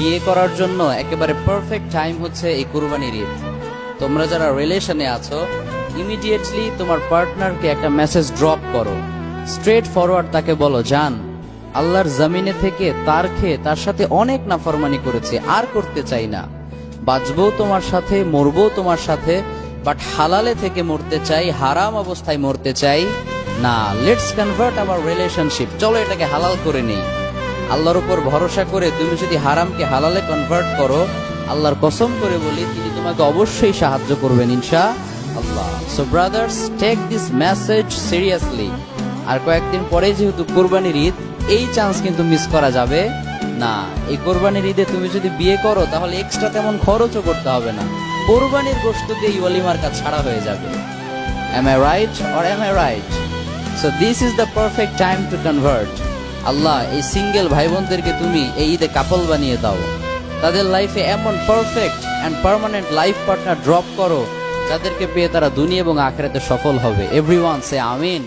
বিয়ে করার জন্য একেবারে পারফেক্ট টাইম হচ্ছে এই কুরবানির ঈদ। তোমরা যারা রিলেশনে আছো, ইমিডিয়েটলি তোমার পার্টনারকে একটা মেসেজ ড্রপ করো, স্ট্রেট ফরওয়ার্ড তাকে বলো, জান, আল্লাহর জমিনে থেকে তার খেয়ে তার সাথে অনেক নাফরমানি করেছে, আর করতে চাই না। বাঁচবো তোমার সাথে, মরবো তোমার সাথে, বাট হালালে থেকে মরতে চাই, হারাম অবস্থায় মরতে চাই না। লেটস কনভার্ট আওয়ার রিলেশনশিপ, চলো এটাকে হালাল করে নেই। আল্লাহর উপর ভরসা করে তুমি যদি হারামকে হালালে কনভার্ট করো, আল্লাহর কসম করে বলি তিনি তোমাকে অবশ্যই সাহায্য করবেন ইনশাআল্লাহ। So brothers, take this message seriously. আর কয়েকদিন পরে যেহেতু কুরবানির ঈদ, এই চান্স কিন্তু মিস করা যাবে না। এই কোরবানির ঈদে তুমি যদি বিয়ে করো তাহলে এক্সট্রা তেমন খরচও করতে হবে না, কোরবানির গোশত দিয়ে ওয়ালিমার কাজ ছাড়া হয়ে যাবে। Am I right or am I right? So this is the perfect time to convert. আল্লাহ এই সিঙ্গেল ভাই বোনদেরকে তুমি এই ঈদে কাপল বানিয়ে দাও, তাদের লাইফে এমন perfect and permanent life partner drop করো যাদেরকে পেয়ে তারা দুনিয়া এবং আখিরাতে সফল হবে। এভরিওয়ান সে আমিন।